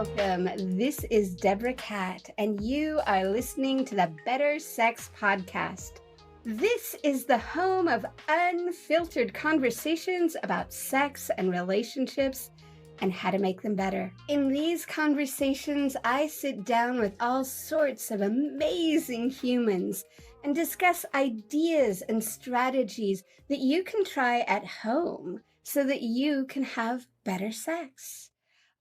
welcome. This is Deborah Cat, and you are listening to the Better Sex Podcast. This is the home of unfiltered conversations about sex and relationships and how to make them better. In these conversations, I sit down with all sorts of amazing humans and discuss ideas and strategies that you can try at home so that you can have better sex.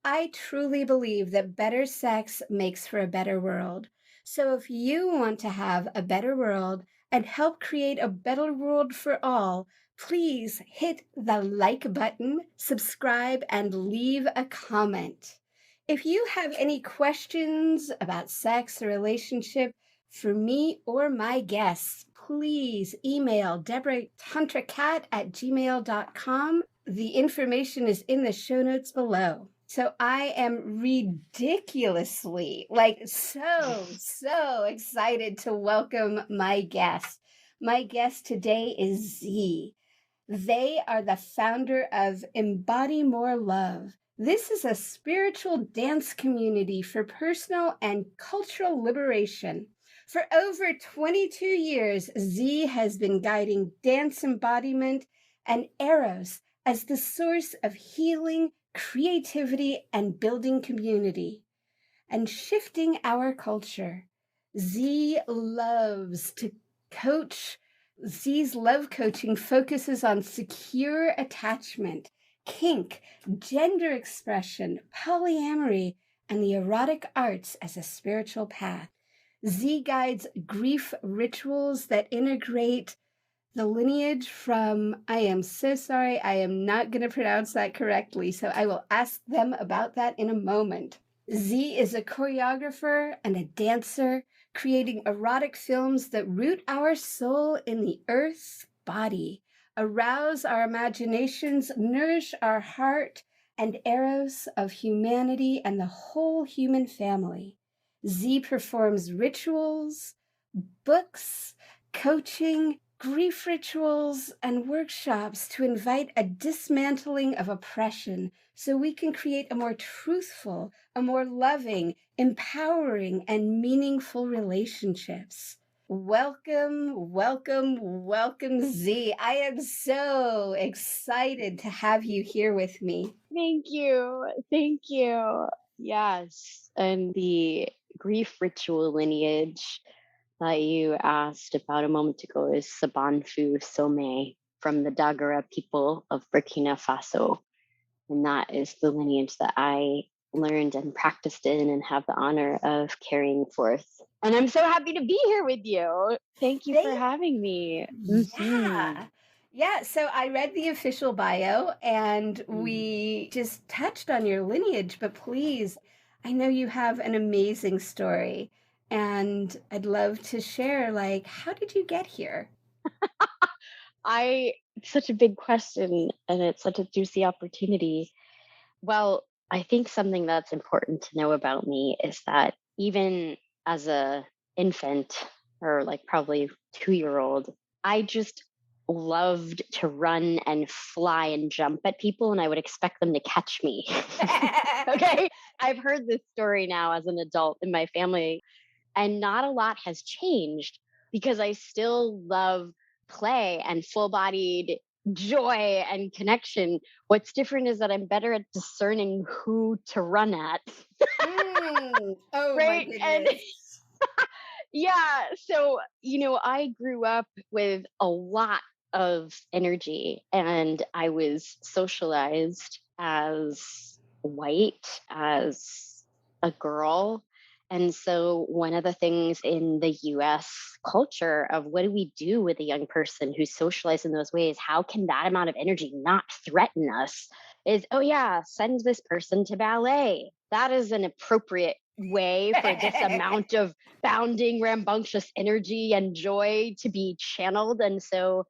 I truly believe that better sex makes for a better world. So if you want to have a better world and help create a better world for all, please hit the like button, subscribe, and leave a comment. If you have any questions about sex or relationship for me or my guests, please email deborahtantracat@gmail.com. The information is in the show notes below. So I am ridiculously, so excited to welcome my guest. My guest today is Z. They are the founder of Embody More Love. This is a spiritual dance community for personal and cultural liberation. For over 22 years, Z has been guiding dance embodiment and eros as the source of healing, creativity, and building community, and shifting our culture. Z loves to coach. Z's love coaching focuses on secure attachment, kink, gender expression, polyamory, and the erotic arts as a spiritual path. Z guides grief rituals that integrate the lineage from, I am so sorry, I am not going to pronounce that correctly, so I will ask them about that in a moment. Z is a choreographer and a dancer, creating erotic films that root our soul in the earth's body, arouse our imaginations, nourish our heart and eros of humanity and the whole human family. Z performs rituals, books, coaching, grief rituals, and workshops to invite a dismantling of oppression so we can create a more truthful, a more loving, empowering, and meaningful relationships. Welcome, Z. I am so excited to have you here with me. Thank you. Thank you. Yes. And the grief ritual lineage that you asked about a moment ago is Sabanfu Some from the Dagara people of Burkina Faso. And that is the lineage that I learned and practiced in and have the honor of carrying forth. And I'm so happy to be here with you. Thank you for having me. Yeah. Yeah, so I read the official bio and we just touched on your lineage, but please, I know you have an amazing story and I'd love to share, how did you get here? It's such a big question and it's such a juicy opportunity. Well, I think something that's important to know about me is that even as a infant or like probably 2-year-old, I just loved to run and fly and jump at people and I would expect them to catch me. Okay? I've heard this story now as an adult in my family and not a lot has changed because I still love play and full-bodied joy and connection. What's different is that I'm better at discerning who to run at. Oh Right? my And goodness. yeah, so I grew up with a lot of energy and I was socialized as white, as a girl. And so, one of the things in the US culture of what do we do with a young person who's socialized in those ways? How can that amount of energy not threaten us? Is, oh, yeah, send this person to ballet. That is an appropriate way for this amount of bounding, rambunctious energy and joy to be channeled. And so,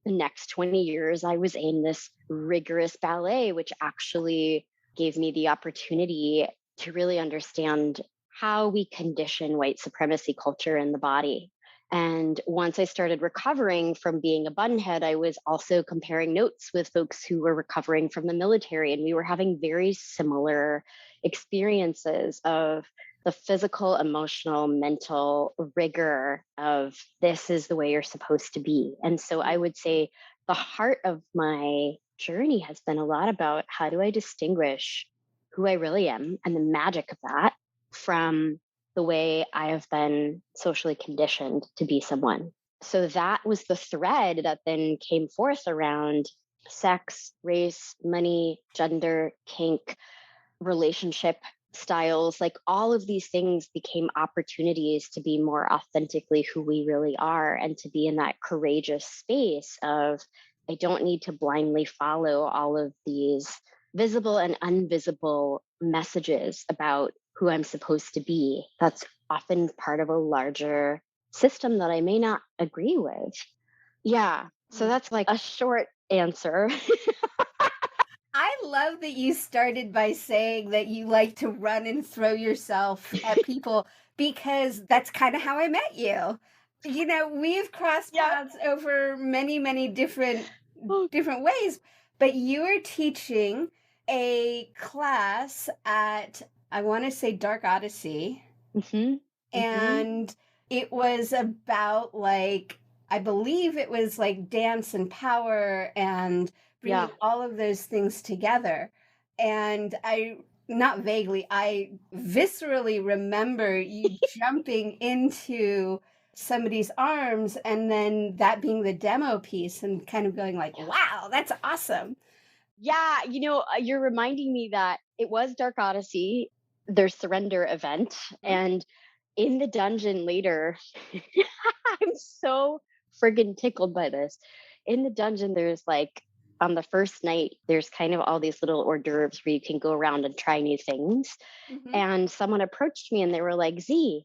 the next 20 years, I was in this rigorous ballet, which actually gave me the opportunity to really understand how we condition white supremacy culture in the body And once I started recovering from being a bunhead, I was also comparing notes with folks who were recovering from the military. And we were having very similar experiences of the physical, emotional, mental rigor of this is the way you're supposed to be. And so I would say the heart of my journey has been a lot about how do I distinguish who I really am and the magic of that from the way I have been socially conditioned to be someone. So that was the thread that then came forth around sex, race, money, gender, kink, relationship styles. Like all of these things became opportunities to be more authentically who we really are and to be in that courageous space of, I don't need to blindly follow all of these visible and invisible messages about who I'm supposed to be. That's often part of a larger system that I may not agree with. Yeah. So Mm. that's like a short answer. I love that you started by saying that you like to run and throw yourself at people because that's kind of how I met you. You know, we've crossed Yeah. paths over many, many Oh, different ways, but you were teaching a class at, I want to say, Dark Odyssey, mm-hmm. Mm-hmm. and it was about, like, I believe it was like dance and power and Yeah. bringing all of those things together. And I, not vaguely, I viscerally remember you jumping into somebody's arms and then that being the demo piece and kind of going like, wow, that's awesome. Yeah, you're reminding me that it was Dark Odyssey, their surrender event, Mhm. and in the dungeon later, I'm so friggin' tickled by this. In the dungeon, there's like on the first night, there's kind of all these little hors d'oeuvres where you can go around and try new things. Mhm. And someone approached me and they were like, Z,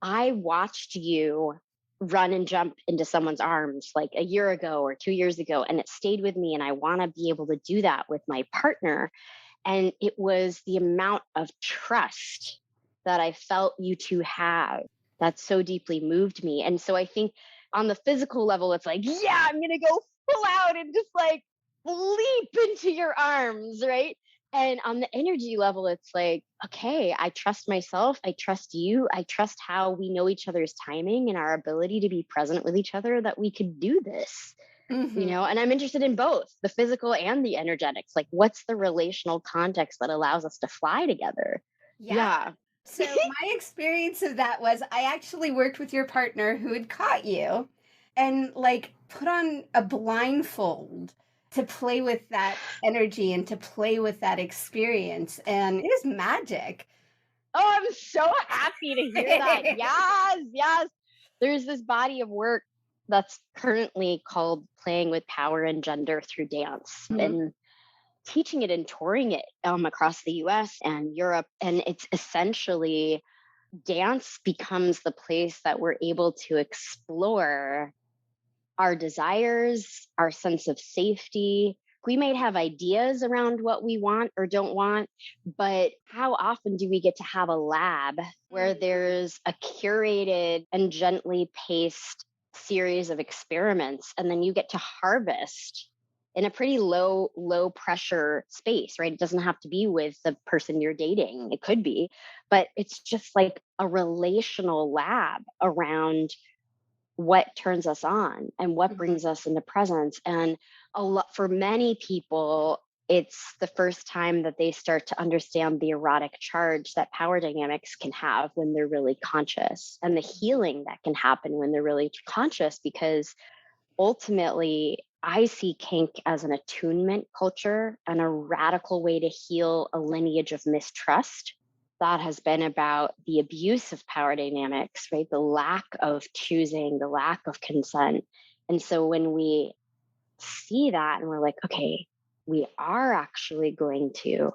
I watched you run and jump into someone's arms like a year ago or 2 years ago, and it stayed with me. And I want to be able to do that with my partner. And it was the amount of trust that I felt you two have that so deeply moved me. And so I think on the physical level, it's like, yeah, I'm going to go full out and just like leap into your arms, right? And on the energy level, it's like, okay, I trust myself. I trust you. I trust how we know each other's timing and our ability to be present with each other that we could do this, Mhm. and I'm interested in both the physical and the energetics. Like, what's the relational context that allows us to fly together? Yeah. Yeah. So my experience of that was I actually worked with your partner who had caught you and like put on a blindfold to play with that energy and to play with that experience. And it was magic. Oh, I'm so happy to hear that. Yes, yes. There's this body of work that's currently called Playing with Power and Gender Through Dance. Mhm. And teaching it and touring it across the US and Europe. And it's essentially dance becomes the place that we're able to explore our desires, our sense of safety. We might have ideas around what we want or don't want, but how often do we get to have a lab where Mhm. there's a curated and gently paced series of experiments, and then you get to harvest in a pretty low pressure space, right? It doesn't have to be with the person you're dating. It could be, but it's just like a relational lab around what turns us on and what Mhm. brings us into presence. And a lot for many people, it's the first time that they start to understand the erotic charge that power dynamics can have when they're really conscious, and the healing that can happen when they're really conscious. Because ultimately, I see kink as an attunement culture and a radical way to heal a lineage of mistrust that has been about the abuse of power dynamics, right? The lack of choosing, the lack of consent. And so when we see that and we're like, okay, we are actually going to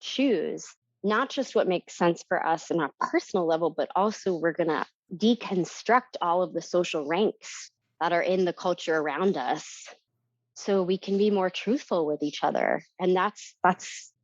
choose not just what makes sense for us on a personal level, but also we're going to deconstruct all of the social ranks that are in the culture around us so we can be more truthful with each other. And that's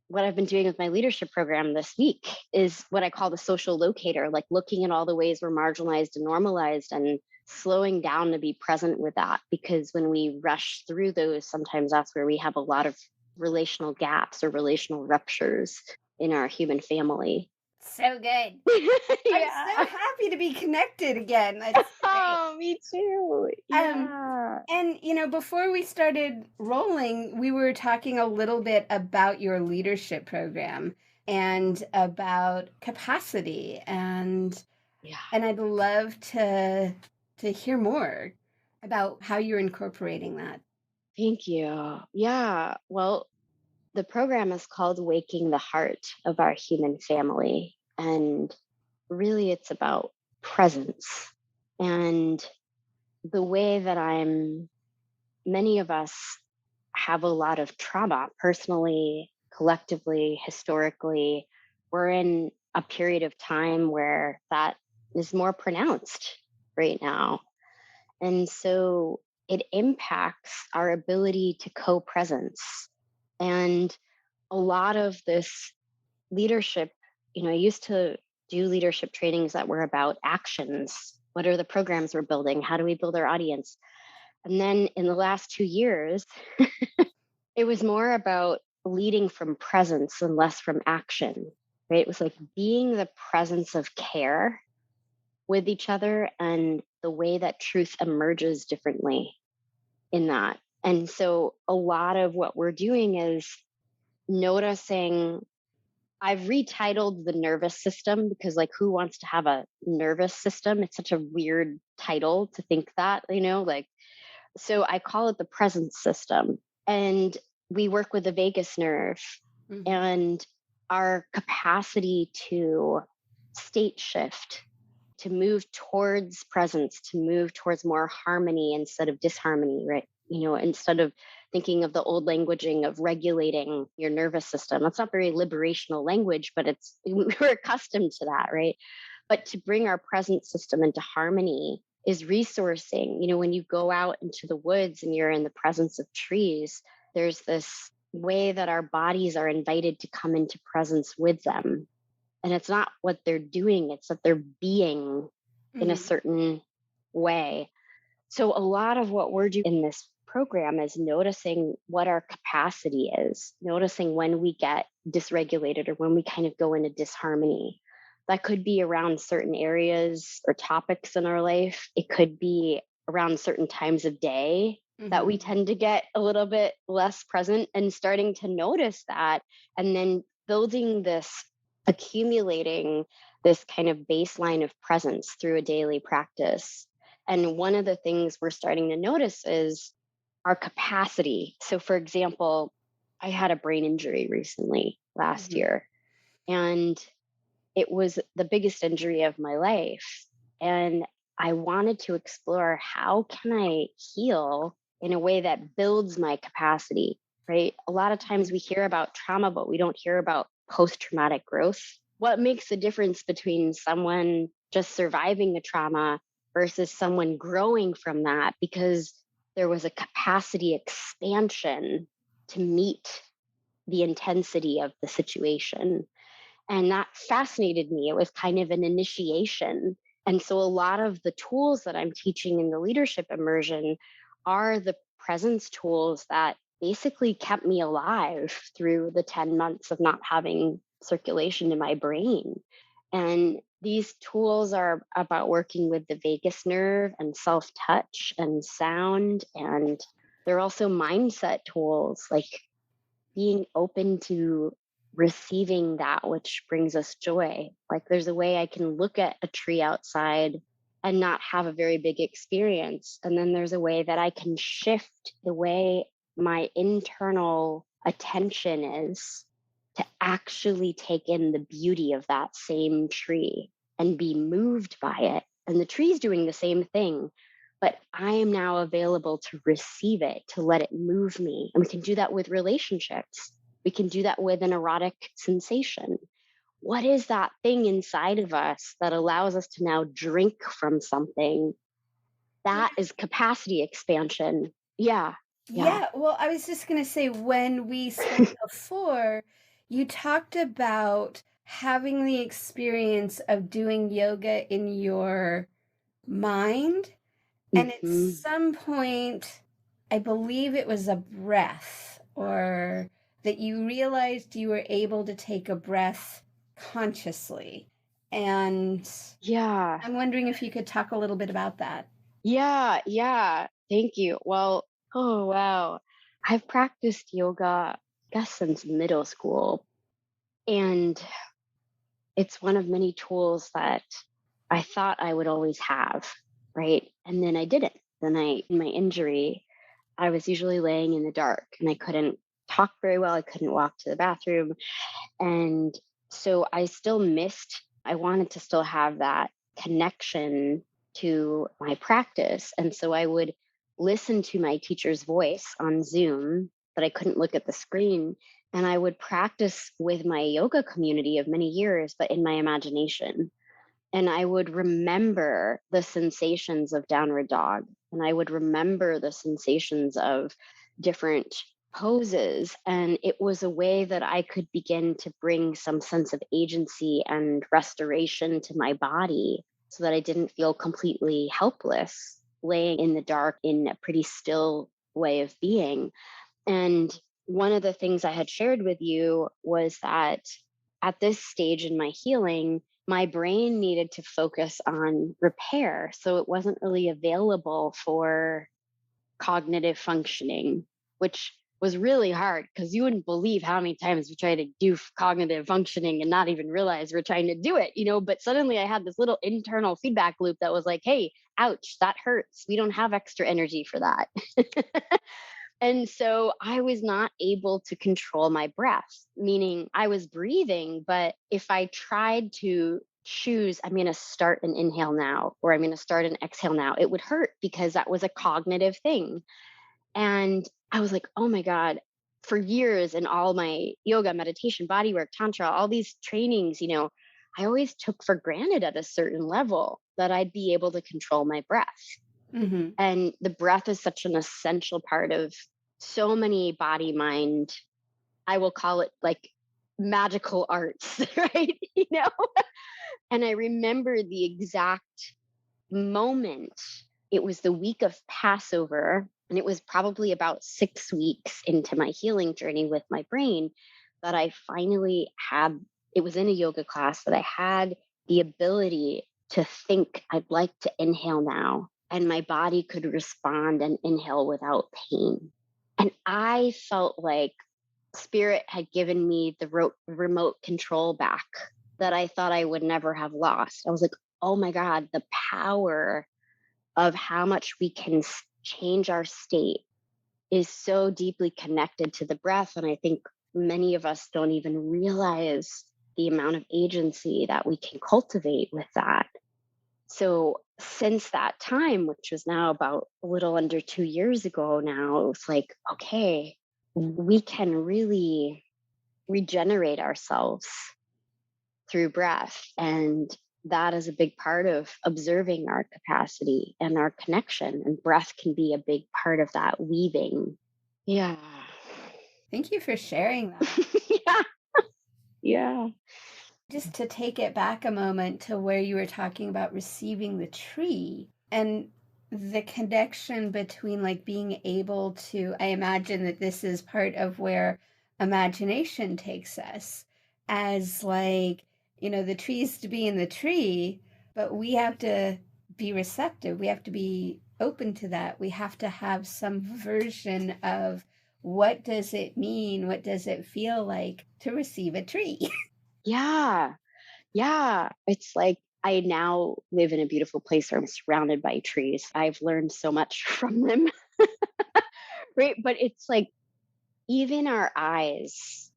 what I've been doing with my leadership program this week, is what I call the social locator, like looking at all the ways we're marginalized and normalized and slowing down to be present with that, because when we rush through those, sometimes that's where we have a lot of relational gaps or relational ruptures in our human family. So good. I'm so Yeah. happy to be connected again. That's great. Oh, me too. Um, Yeah. and before we started rolling, we were talking a little bit about your leadership program and about capacity, Yeah. and I'd love to hear more about how you're incorporating that. Thank you. Yeah. Well, the program is called Waking the Heart of Our Human Family. And really, it's about presence. And the way that many of us have a lot of trauma personally, collectively, historically. We're in a period of time where that is more pronounced right now. And so it impacts our ability to co presence. And a lot of this leadership, I used to do leadership trainings that were about actions. What are the programs we're building? How do we build our audience? And then in the last 2 years, it was more about leading from presence and less from action, right? It was like being the presence of care with each other and the way that truth emerges differently in that. And so a lot of what we're doing is noticing. I've retitled the nervous system because, like, who wants to have a nervous system? It's such a weird title to think that, like, so I call it the presence system. And we work with the vagus nerve Mhm. and our capacity to state shift, to move towards presence, to move towards more harmony instead of disharmony, right? Instead of thinking of the old languaging of regulating your nervous system. That's not very liberational language, but we're accustomed to that, right? But to bring our present system into harmony is resourcing. When you go out into the woods and you're in the presence of trees, there's this way that our bodies are invited to come into presence with them. And it's not what they're doing, it's that they're being in a Mhm. certain way. So, a lot of what we're doing in this program is noticing what our capacity is, noticing when we get dysregulated or when we kind of go into disharmony. That could be around certain areas or topics in our life. It could be around certain times of day that we Mhm. tend to get a little bit less present, and starting to notice that, and then building this, accumulating this kind of baseline of presence through a daily practice. And one of the things we're starting to notice is our capacity. So, for example, I had a brain injury recently last Mhm. year, and it was the biggest injury of my life. And I wanted to explore, how can I heal in a way that builds my capacity, right? A lot of times Mhm. we hear about trauma, but we don't hear about post traumatic growth. What makes the difference between someone just surviving the trauma versus someone growing from that because there was a capacity expansion to meet the intensity of the situation? And that fascinated me. It was kind of an initiation. And so, a lot of the tools that I'm teaching in the leadership immersion are the presence tools that basically kept me alive through the 10 months of not having circulation in my brain. And these tools are about working with the vagus nerve and self touch and sound. And they're also mindset tools, like being open to receiving that which brings us joy. Like, there's a way I can look at a tree outside and not have a very big experience. And then there's a way that I can shift the way my internal attention is to actually take in the beauty of that same tree and be moved by it. And the tree's doing the same thing, but I am now available to receive it, to let it move me. And we can do that with relationships. We can do that with an erotic sensation. What is that thing inside of us that allows us to now drink from something? Yeah. That is capacity expansion. Yeah. Yeah. Yeah, well, I was just going to say, when we spoke before, you talked about having the experience of doing yoga in your mind And at Hmm. some point, I believe it was a breath, or that you realized you were able to take a breath consciously. And Yeah. I'm wondering if you could talk a little bit about that. Yeah. Yeah. Thank you. Well, oh, wow. I've practiced yoga, I guess, since middle school. And it's one of many tools that I thought I would always have. Right. And then I didn't. In my injury, I was usually laying in the dark and I couldn't talk very well. I couldn't walk to the bathroom. And so I still missed, I wanted to still have that connection to my practice. And so I would listen to my teacher's voice on Zoom, but I couldn't look at the screen. And I would practice with my yoga community of many years, but in my imagination. And I would remember the sensations of downward dog. And I would remember the sensations of different poses. And it was a way that I could begin to bring some sense of agency and restoration to my body so that I didn't feel completely helpless laying in the dark in a pretty still way of being. And one of the things I had shared with you was that at this stage in my healing, my brain needed to focus on repair. So it wasn't really available for cognitive functioning, which was really hard because you wouldn't believe how many times we try to do cognitive functioning and not even realize we're trying to do it, but suddenly I had this little internal feedback loop that was like, hey, ouch, that hurts. We don't have extra energy for that. And so I was not able to control my breath, meaning I was breathing, but if I tried to choose, I'm going to start an inhale now, or I'm going to start an exhale now, it would hurt because that was a cognitive thing. And I was like, oh my God, for years in all my yoga, meditation, bodywork, tantra, all these trainings, I always took for granted at a certain level that I'd be able to control my breath. Hmm. And the breath is such an essential part of so many body mind, I will call it like magical arts, right? And I remember the exact moment. It was the week of Passover, and it was probably about 6 weeks into my healing journey with my brain that I finally had. It was in a yoga class that I had the ability to think, I'd like to inhale now. And my body could respond and inhale without pain. And I felt like spirit had given me the remote control back that I thought I would never have lost. I was like, oh my God, the power of how much we can change our state is so deeply connected to the breath. And I think many of us don't even realize the amount of agency that we can cultivate with that. So, since that time, which was now about a little under 2 years ago now, it was like, okay, we can really regenerate ourselves through breath. And that is a big part of observing our capacity and our connection. And breath can be a big part of that weaving. Yeah. Thank you for sharing that. Yeah. Yeah. Just to take it back a moment to where you were talking about receiving the tree and the connection between like being able to, I imagine that this is part of where imagination takes us as like, the trees to be in the tree, but we have to be receptive. We have to be open to that. We have to have some version of what does it mean? What does it feel like to receive a tree? Yeah. Yeah. It's like I now live in a beautiful place where I'm surrounded by trees. I've learned so much from them. Right. But it's like even our eyes,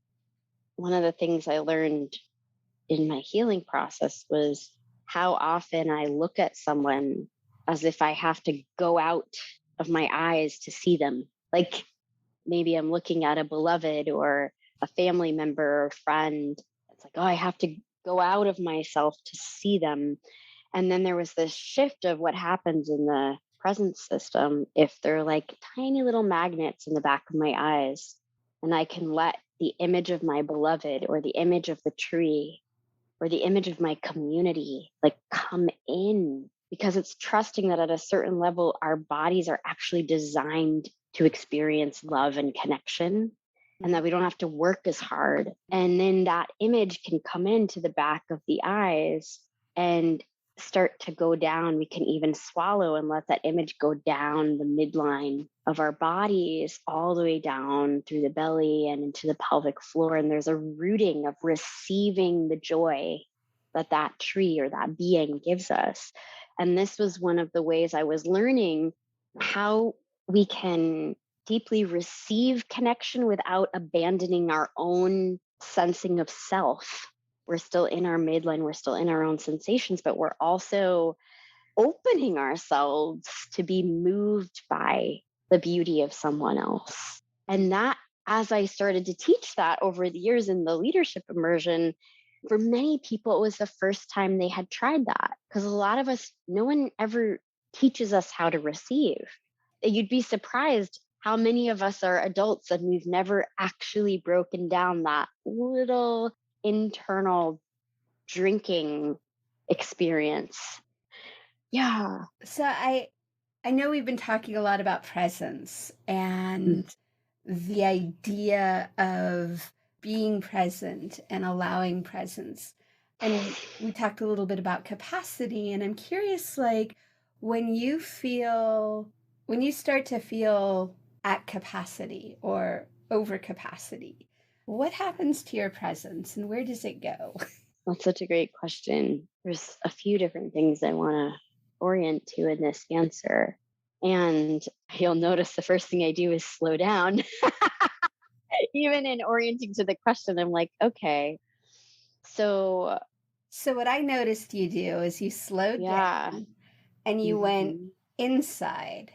one of the things I learned in my healing process was how often I look at someone as if I have to go out of my eyes to see them. Like maybe I'm looking at a beloved or a family member or friend. It's like, oh, I have to go out of myself to see them. And then there was this shift of what happens in the presence system if they're like tiny little magnets in the back of my eyes. And I can let the image of my beloved or the image of the tree or the image of my community like come in because it's trusting that at a certain level, our bodies are actually designed to experience love and connection, and that we don't have to work as hard. And then that image can come into the back of the eyes and start to go down. We can even swallow and let that image go down the midline of our bodies, all the way down through the belly and into the pelvic floor. And there's a rooting of receiving the joy that that tree or that being gives us. And this was one of the ways I was learning how we can deeply receive connection without abandoning our own sensing of self. We're still in our midline, we're still in our own sensations, but we're also opening ourselves to be moved by the beauty of someone else. And that, as I started to teach that over the years in the leadership immersion, for many people, it was the first time they had tried that. Because a lot of us, no one ever teaches us how to receive. You'd be surprised how many of us are adults and we've never actually broken down that little internal drinking experience. Yeah. So I know we've been talking a lot about presence Mm. and the idea of being present and allowing presence. And we talked a little bit about capacity, and I'm curious, like, when you feel, when you start to feel at capacity or over capacity, what happens to your presence and where does it go? That's such a great question. There's a few different things I want to orient to in this answer. And you'll notice the first thing I do is slow down. Even in orienting to the question, I'm like, okay, so So what I noticed you do is you slowed yeah. down and you went Mhm. inside,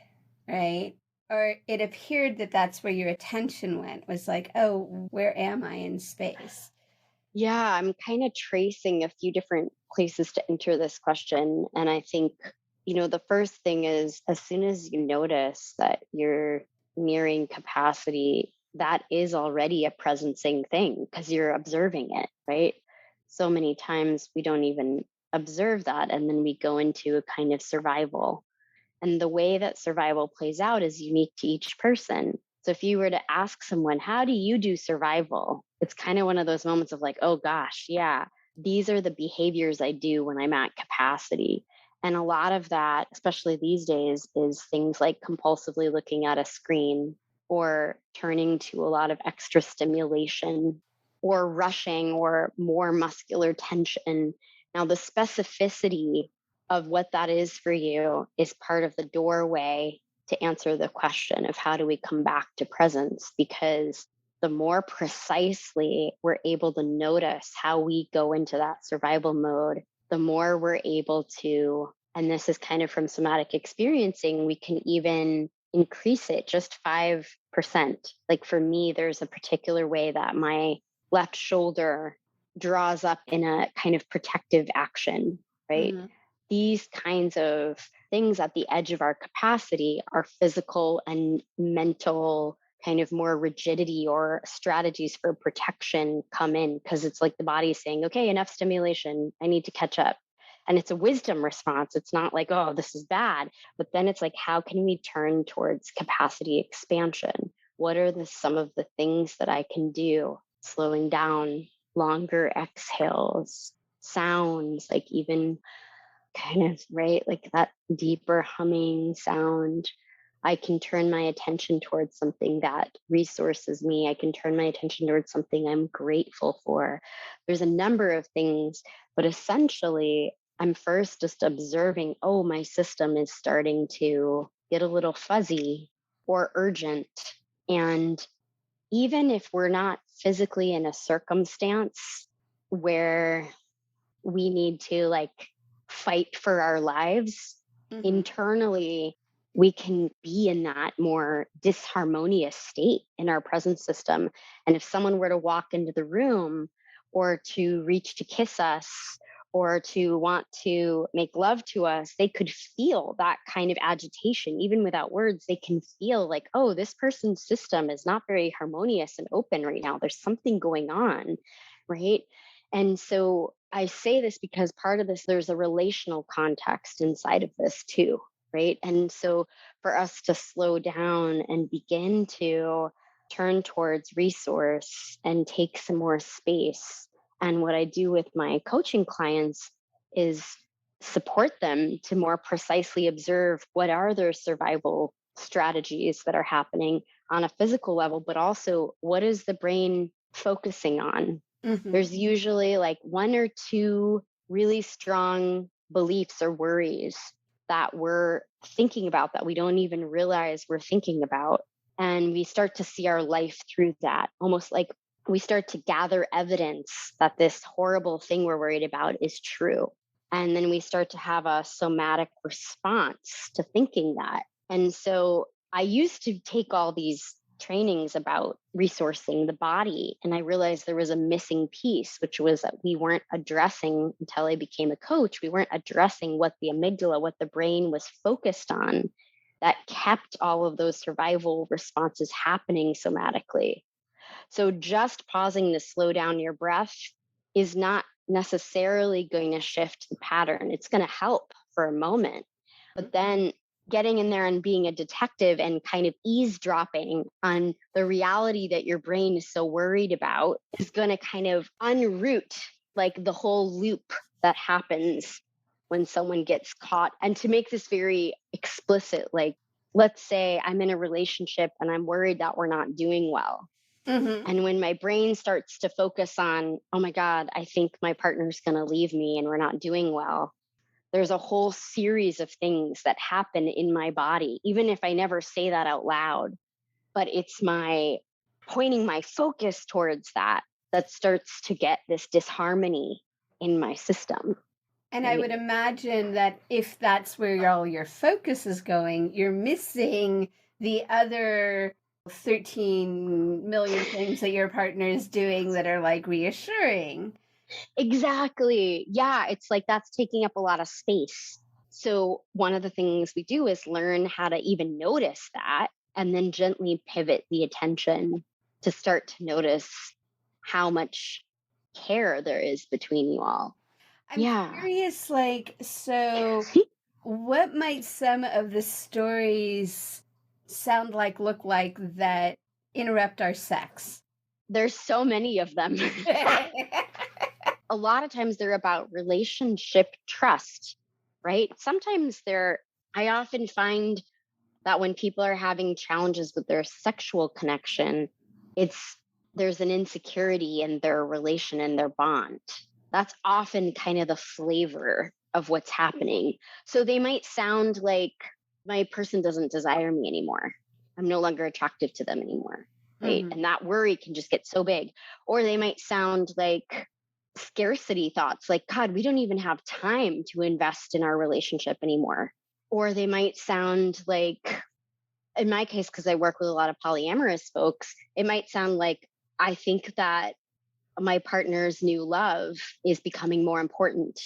right? Or it appeared that that's where your attention went, was like, oh, where am I in space? Yeah, I'm kind of tracing a few different places to enter this question. And I think, the first thing is as soon as you notice that you're nearing capacity, that is already a presencing thing because you're observing it, right? So many times we don't even observe that. And then we go into a kind of survival. And the way that survival plays out is unique to each person. So if you were to ask someone, how do you do survival? It's kind of one of those moments of like, oh gosh, yeah, these are the behaviors I do when I'm at capacity. And a lot of that, especially these days, is things like compulsively looking at a screen or turning to a lot of extra stimulation or rushing or more muscular tension. Now, the specificity of what that is for you is part of the doorway to answer the question of how do we come back to presence, because the more precisely we're able to notice how we go into that survival mode, the more we're able to, and this is kind of from somatic experiencing, we can even increase it just 5%. Like for me, there's a particular way that my left shoulder draws up in a kind of protective action, right? Mhm. These kinds of things at the edge of our capacity are physical and mental kind of more rigidity or strategies for protection come in because it's like the body saying, okay, enough stimulation. I need to catch up. And it's a wisdom response. It's not like, oh, this is bad. But then it's like, how can we turn towards capacity expansion? What are some of the things that I can do? Slowing down, longer exhales, sounds, like even kind of, right? Like that deeper humming sound. I can turn my attention towards something that resources me. I can turn my attention towards something I'm grateful for. There's a number of things, but essentially, I'm first just observing, oh, my system is starting to get a little fuzzy or urgent. And even if we're not physically in a circumstance where we need to like fight for our lives Mhm. internally, we can be in that more disharmonious state in our present system. And if someone were to walk into the room or to reach to kiss us or to want to make love to us, they could feel that kind of agitation. Even without words, they can feel like, oh, this person's system is not very harmonious and open right now. There's something going on, right? And so I say this because part of this, there's a relational context inside of this too, right? And so for us to slow down and begin to turn towards resource and take some more space. And what I do with my coaching clients is support them to more precisely observe what are their survival strategies that are happening on a physical level, but also what is the brain focusing on. Mhm. There's usually like one or two really strong beliefs or worries that we're thinking about that we don't even realize we're thinking about. And we start to see our life through that, almost like we start to gather evidence that this horrible thing we're worried about is true. And then we start to have a somatic response to thinking that. And so I used to take all these trainings about resourcing the body. And I realized there was a missing piece, which was that we weren't addressing until I became a coach, we weren't addressing what the amygdala, what the brain was focused on that kept all of those survival responses happening somatically. So just pausing to slow down your breath is not necessarily going to shift the pattern. It's going to help for a moment. But then getting in there and being a detective and kind of eavesdropping on the reality that your brain is so worried about is going to kind of unroot like the whole loop that happens when someone gets caught. And to make this very explicit, like, let's say I'm in a relationship and I'm worried that we're not doing well. Mhm. And when my brain starts to focus on, oh my God, I think my partner's going to leave me and we're not doing well, there's a whole series of things that happen in my body, even if I never say that out loud. But it's my pointing my focus towards that that starts to get this disharmony in my system. And I Right. would imagine that if that's where all your focus is going, you're missing the other 13 million things that your partner is doing that are like reassuring. Exactly. Yeah. It's like that's taking up a lot of space. So, one of the things we do is learn how to even notice that and then gently pivot the attention to start to notice how much care there is between you all. I'm Yeah. curious, like, so what might some of the stories sound like, look like that interrupt our sex? There's so many of them. A lot of times they're about relationship trust, right? Sometimes I often find that when people are having challenges with their sexual connection, it's there's an insecurity in their relation and their bond. That's often kind of the flavor of what's happening. So they might sound like my person doesn't desire me anymore. I'm no longer attractive to them anymore. Right. Mhm. And that worry can just get so big. Or they might sound like scarcity thoughts like, God, we don't even have time to invest in our relationship anymore. Or they might sound like, in my case, because I work with a lot of polyamorous folks, it might sound like, I think that my partner's new love is becoming more important,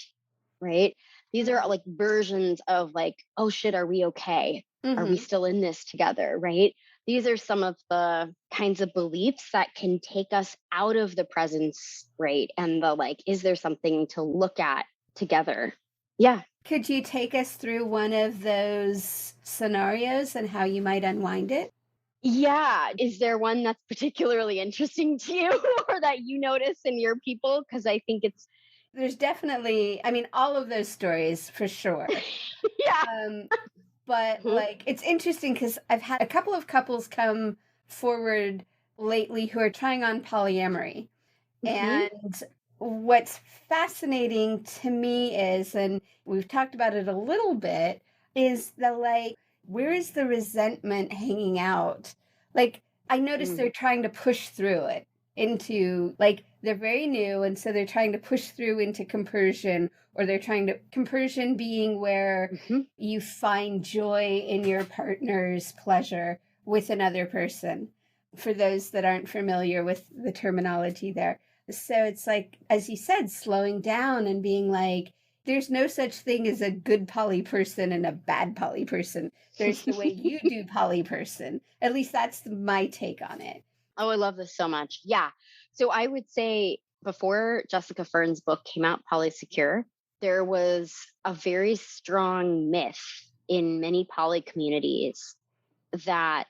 right? These are like versions of like, oh shit, are we okay? Are we Mhm. still in this together, right? These are some of the kinds of beliefs that can take us out of the presence, right? And the like, is there something to look at together? Yeah. Could you take us through one of those scenarios and how you might unwind it? Yeah. Is there one that's particularly interesting to you or that you notice in your people? Because I think it's, There's definitely, I mean, all of those stories for sure. yeah. Um, but Mhm, like, it's interesting because I've had a couple of couples come forward lately who are trying on polyamory. mhm, And what's fascinating to me is, and we've talked about it a little bit, is the like, where is the resentment hanging out? Like, I noticed mm, they're trying to push through it into, like, they're very new. And so they're trying to push through into compersion, or they're trying to, compersion being where mhm. you find joy in your partner's pleasure with another person. For those that aren't familiar with the terminology there. So it's like, as you said, slowing down and being like, there's no such thing as a good poly person and a bad poly person. There's the way you do poly person. At least that's my take on it. Oh, I love this so much. Yeah. So I would say before Jessica Fern's book came out, Polysecure, there was a very strong myth in many poly communities that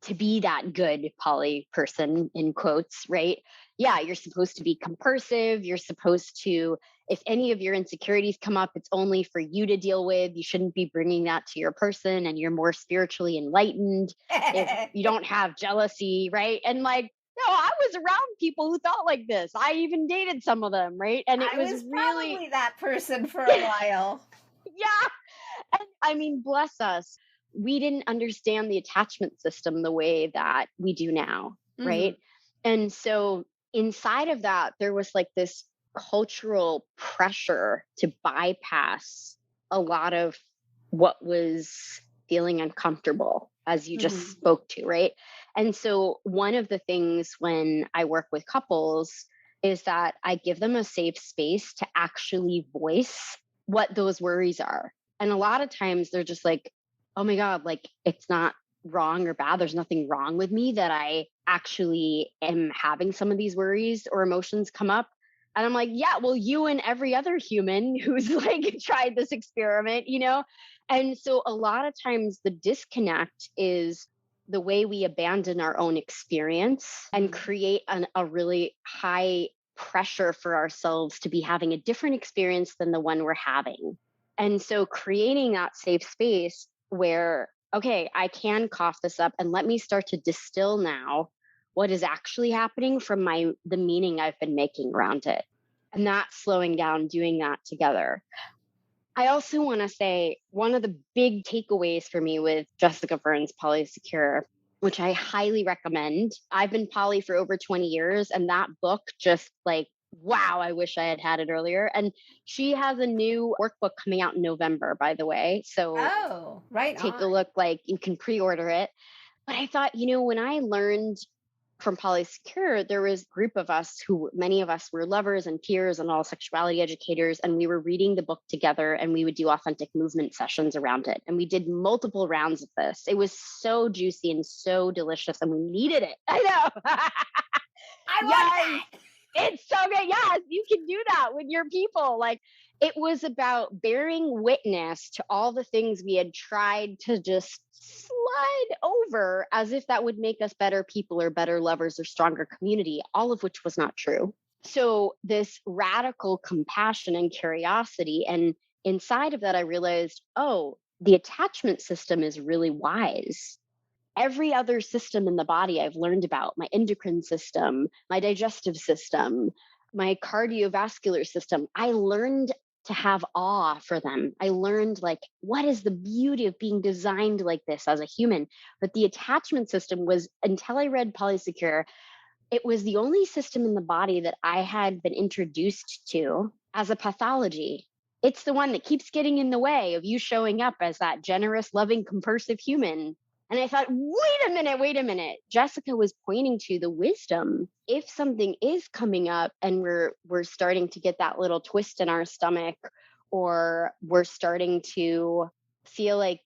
to be that good poly person, in quotes, right? Yeah, you're supposed to be compersive. You're supposed to, if any of your insecurities come up, it's only for you to deal with. You shouldn't be bringing that to your person, and you're more spiritually enlightened if you don't have jealousy, right? And like, no, I was around people who thought like this. I even dated some of them, right? And it I was was really, probably that person for a while. yeah. And I mean, bless us. We didn't understand the attachment system the way that we do now, Mhm. right? And so inside of that, there was like this cultural pressure to bypass a lot of what was feeling uncomfortable, as you just Mhm. spoke to, right? And so one of the things when I work with couples is that I give them a safe space to actually voice what those worries are. And a lot of times they're just like, oh my God, like it's not wrong or bad. There's nothing wrong with me that I actually am having some of these worries or emotions come up. And I'm like, yeah, well, you and every other human who's like tried this experiment, you know? And so a lot of times the disconnect is the way we abandon our own experience and Mhm. create a really high pressure for ourselves to be having a different experience than the one we're having. And so creating that safe space where, okay, I can cough this up and let me start to distill now what is actually happening from the meaning I've been making around it. And that's slowing down, doing that together. I also want to say one of the big takeaways for me with Jessica Fern's Polysecure, which I highly recommend. I've been poly for over 20 years, and that book just like, wow, I wish I had had it earlier. And she has a new workbook coming out in November, by the way. So Oh, right take a on. look, like you can pre order it. But I thought, when I learned from Polysecure, there was a group of us who many of us were lovers and peers and all sexuality educators, and we were reading the book together and we would do authentic movement sessions around it. And we did multiple rounds of this. It was so juicy and so delicious, and we needed it. I know. I want Yes, that. it's so good. Yes, you can do that with your people. Like it was about bearing witness to all the things we had tried to just slide over as if that would make us better people or better lovers or stronger community, all of which was not true. So, this radical compassion and curiosity. And inside of that, I realized, oh, the attachment system is really wise. Every other system in the body I've learned about, my endocrine system, my digestive system, my cardiovascular system, I learned to have awe for them. I learned like what is the beauty of being designed like this as a human. But the attachment system was, until I read Polysecure, it was the only system in the body that I had been introduced to as a pathology. It's the one that keeps getting in the way of you showing up as that generous, loving, compersive human. And I thought, wait a minute. Jessica was pointing to the wisdom. If something is coming up and we're starting to get that little twist in our stomach, or we're starting to feel like,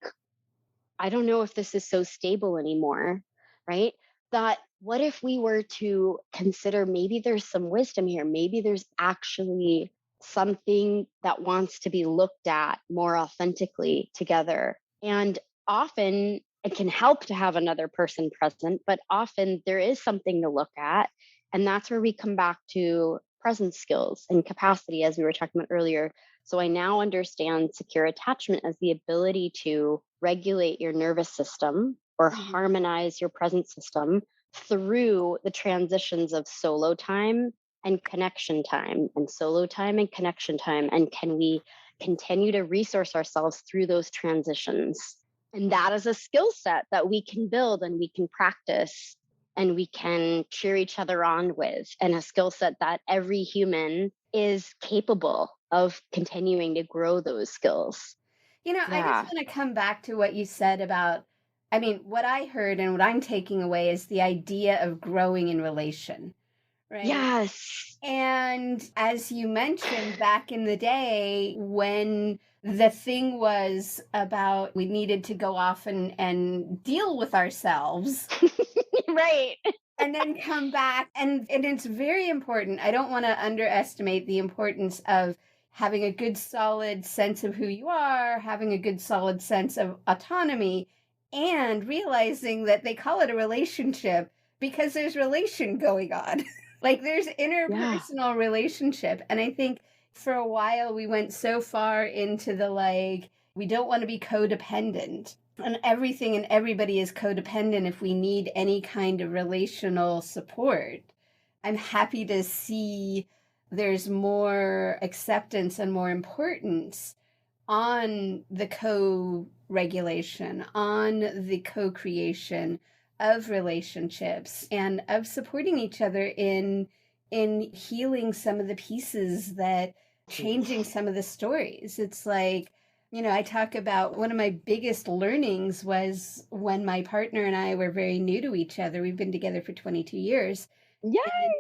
I don't know if this is so stable anymore, right? That what if we were to consider maybe there's some wisdom here? Maybe there's actually something that wants to be looked at more authentically together. And often it can help to have another person present, but often there is something to look at. And that's where we come back to presence skills and capacity, as we were talking about earlier. So I now understand secure attachment as the ability to regulate your nervous system or Mhm. harmonize your presence system through the transitions of solo time and connection time, and solo time and connection time. And can we continue to resource ourselves through those transitions? And that is a skill set that we can build and we can practice and we can cheer each other on with, and a skill set that every human is capable of continuing to grow those skills. I just Yeah. want to come back to what you said about, I mean, what I heard and what I'm taking away is the idea of growing in relation, right? Yes. And as you mentioned back in the day when the thing was about we needed to go off and deal with ourselves, Right. and then come back. And it's very important. I don't want to underestimate the importance of having a good solid sense of who you are, having a good solid sense of autonomy, and realizing that they call it a relationship because there's relation going on. Like there's Yeah. interpersonal relationship. And I think for a while we went so far into the like, we don't want to be codependent. And everything and everybody is codependent if we need any kind of relational support. I'm happy to see there's more acceptance and more importance on the co-regulation, on the co-creation of relationships and of supporting each other in healing some of the pieces that changing some of the stories. It's like, I talk about one of my biggest learnings was when my partner and I were very new to each other. We've been together for 22 years. And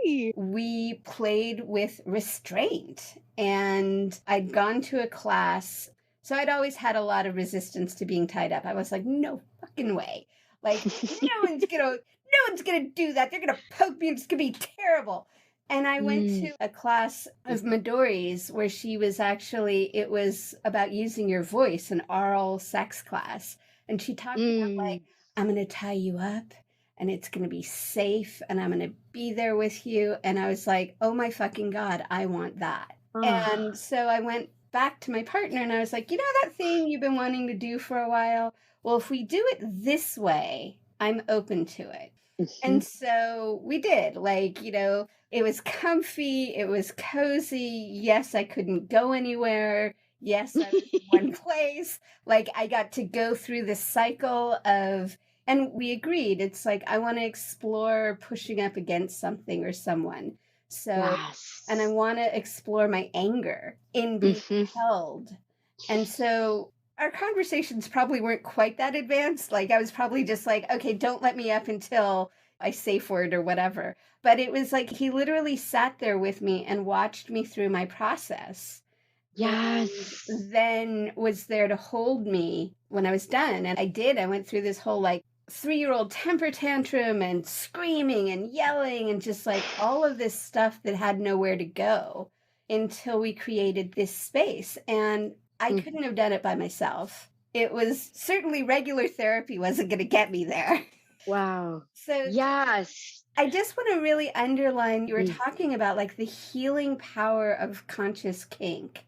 Yay! we played with restraint. And I'd gone to a class. So I'd always had a lot of resistance to being tied up. I was like, no fucking way. Like, no one's gonna do that. They're gonna poke me and it's gonna be terrible. And I went Mm, to a class of Midori's where it was about using your voice, an oral sex class. And she talked about like, mm. I'm gonna tie you up and it's going to be safe and I'm going to be there with you. And I was like, oh my fucking God, I want that. Ah. And so I went back to my partner and I was like, that thing you've been wanting to do for a while? Well, if we do it this way, I'm open to it. Mhm. And so we did. Like, it was comfy, it was cozy. Yes, I couldn't go anywhere. Yes, I was in one place. Like, I got to go through this cycle of, and we agreed, it's like, I want to explore pushing up against something or someone. So, and I Yes. want to explore my anger in being Mhm. held. And so our conversations probably weren't quite that advanced. Like, I was probably just like, okay, don't let me up until I safe word or whatever. But it was like he literally sat there with me and watched me through my process and Yes. then was there to hold me when I was done. And I did. I went through this whole like 3-year-old temper tantrum and screaming and yelling and just like all of this stuff that had nowhere to go until we created this space. And I Mm. couldn't have done it by myself. It was certainly regular therapy wasn't going to get me there. Wow. So Yes. I just want to really underline you were Mm. talking about like the healing power of conscious kink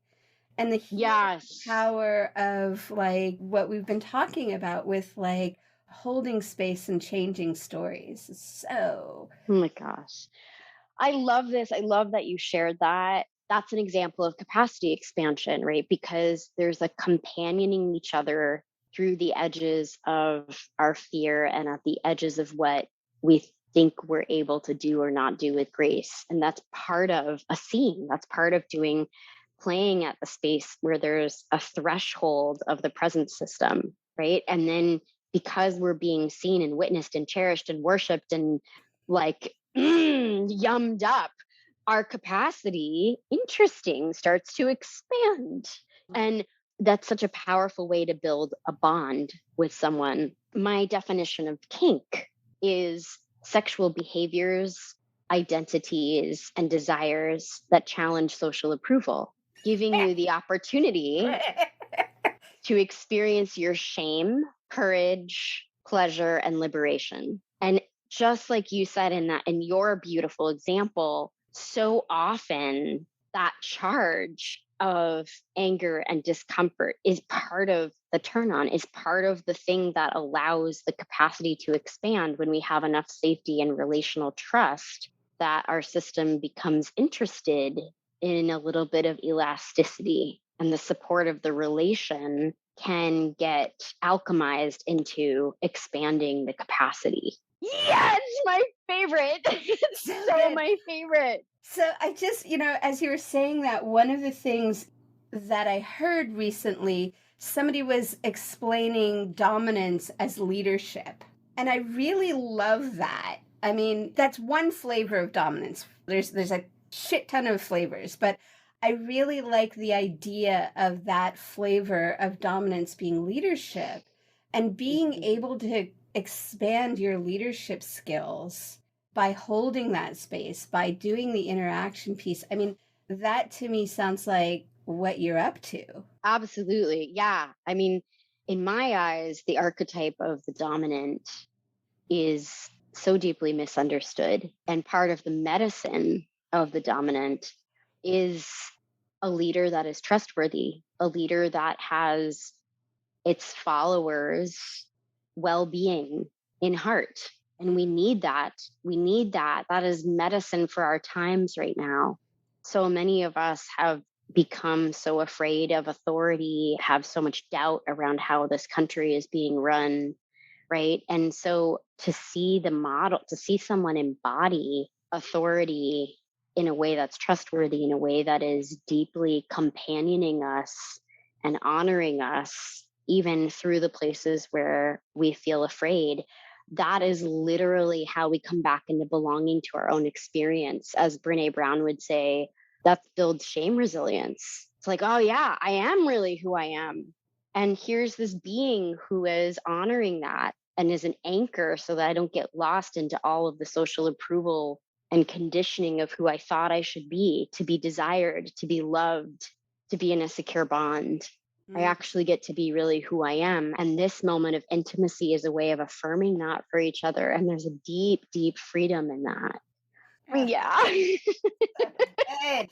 and the healing Yes. power of like what we've been talking about with like holding space and changing stories. So, Oh my gosh. I love this. I love that you shared that. That's an example of capacity expansion, right? Because there's a companioning each other through the edges of our fear and at the edges of what we think we're able to do or not do with grace. And that's part of a scene. That's part of playing at the space where there's a threshold of the presence system, right? And then because we're being seen and witnessed and cherished and worshiped and like yummed up, our capacity, interesting, starts to expand. And that's such a powerful way to build a bond with someone. My definition of kink is sexual behaviors, identities, and desires that challenge social approval, giving you the opportunity to experience your shame, courage, pleasure, and liberation. And just like you said in your beautiful example, so often that charge of anger and discomfort is part of the turn on, is part of the thing that allows the capacity to expand when we have enough safety and relational trust that our system becomes interested in a little bit of elasticity, and the support of the relation can get alchemized into expanding the capacity. Yes, my favorite. It's so so good. my favorite. So I just, as you were saying that, one of the things that I heard recently, somebody was explaining dominance as leadership. And I really love that. I mean, that's one flavor of dominance. There's a shit ton of flavors, but I really like the idea of that flavor of dominance being leadership and being Mhm. able to expand your leadership skills by holding that space, by doing the interaction piece. I mean, that to me sounds like what you're up to. Absolutely. Yeah. I mean, in my eyes, the archetype of the dominant is so deeply misunderstood. And part of the medicine of the dominant is a leader that is trustworthy, a leader that has its followers' well being in heart. And we need that. We need that. That is medicine for our times right now. So many of us have become so afraid of authority, have so much doubt around how this country is being run, right? And so to see the model, to see someone embody authority in a way that's trustworthy, in a way that is deeply companioning us and honoring us, even through the places where we feel afraid, that is literally how we come back into belonging to our own experience. As Brene Brown would say, that builds shame resilience. It's like, oh, yeah, I am really who I am. And here's this being who is honoring that and is an anchor so that I don't get lost into all of the social approval and conditioning of who I thought I should be, to be desired, to be loved, to be in a secure bond. I actually get to be really who I am. And this moment of intimacy is a way of affirming that for each other. And there's a deep, deep freedom in that. Oh, Yeah. good.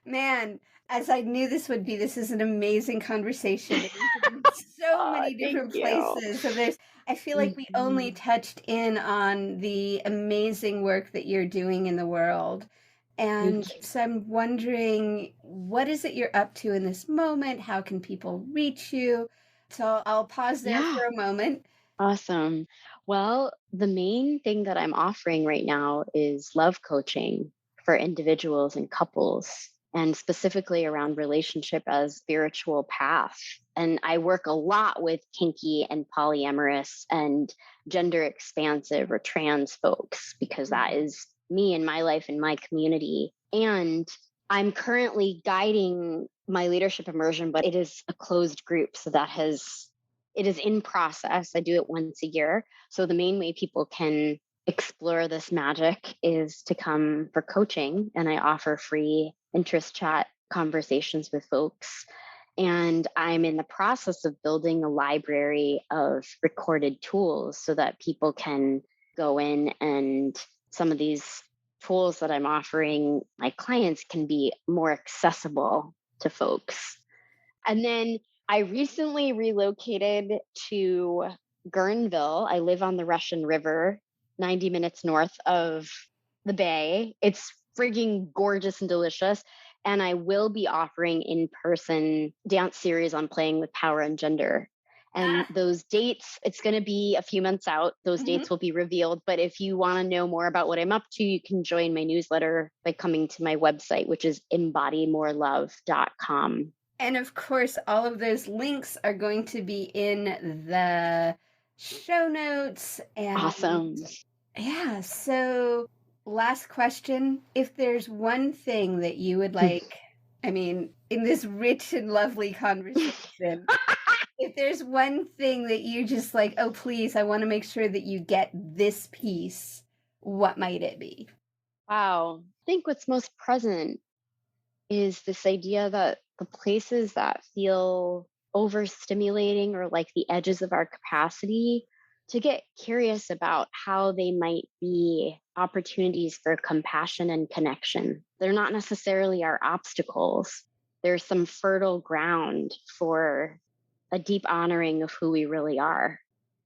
Man, as I knew this would be, this is an amazing conversation. It went in so many Thank different you. places. So I feel like we only Mhm. touched in on the amazing work that you're doing in the world. Thank And you. so I'm wondering, what is it you're up to in this moment? How can people reach you? So I'll pause there Yeah. for a moment. Awesome. Well, the main thing that I'm offering right now is love coaching for individuals and couples, and specifically around relationship as spiritual path. And I work a lot with kinky and polyamorous and gender expansive or trans folks because that is me in my life and my community. And I'm currently guiding my leadership immersion, but it is a closed group. So it is in process. I do it once a year. So the main way people can explore this magic is to come for coaching. And I offer free interest chat conversations with folks. And I'm in the process of building a library of recorded tools so that people can go in, and some of these tools that I'm offering my clients can be more accessible to folks. And then I recently relocated to Guerneville. I live on the Russian River, 90 minutes north of the bay. It's frigging gorgeous and delicious. And I will be offering in person dance series on playing with power and gender. And Ah, those dates, it's going to be a few months out. Those mhm. dates will be revealed. But if you want to know more about what I'm up to, you can join my newsletter by coming to my website, which is embodymorelove.com. And of course, all of those links are going to be in the show notes. And Awesome. yeah, so last question. If there's one thing that you would like, I mean, in this rich and lovely conversation, if there's one thing that you just like, oh, please, I want to make sure that you get this piece, what might it be? Wow. I think what's most present is this idea that the places that feel overstimulating or like the edges of our capacity, to get curious about how they might be opportunities for compassion and connection. They're not necessarily our obstacles. There's some fertile ground for a deep honoring of who we really are.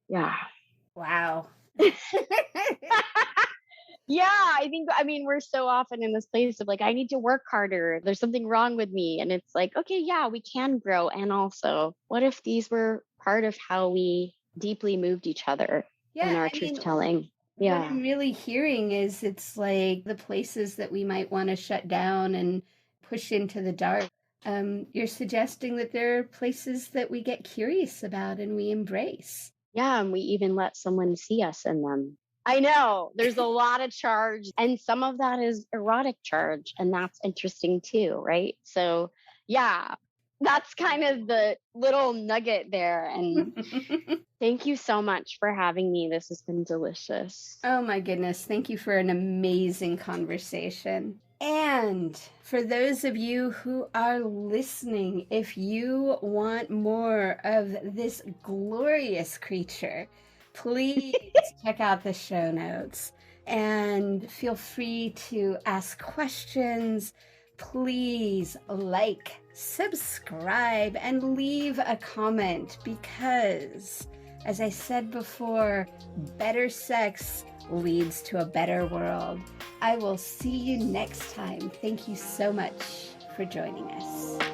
Yeah. Wow. Yeah, I mean, we're so often in this place of like, I need to work harder. There's something wrong with me. And it's like, okay, yeah, we can grow. And also, what if these were part of how we deeply moved each other in Yeah, our I truth mean, telling? what Yeah. I'm really hearing is it's like the places that we might want to shut down and push into the dark. You're suggesting that there are places that we get curious about and we embrace. Yeah. And we even let someone see us in them. I know there's a lot of charge, and some of that is erotic charge. And that's interesting too, right? So, yeah. that's kind of the little nugget there. And thank you so much for having me. This has been delicious. Oh my goodness. Thank you for an amazing conversation. And for those of you who are listening, if you want more of this glorious creature, please check out the show notes and feel free to ask questions. Please like, subscribe, and leave a comment because, as I said before, better sex leads to a better world. I will see you next time. Thank you so much for joining us.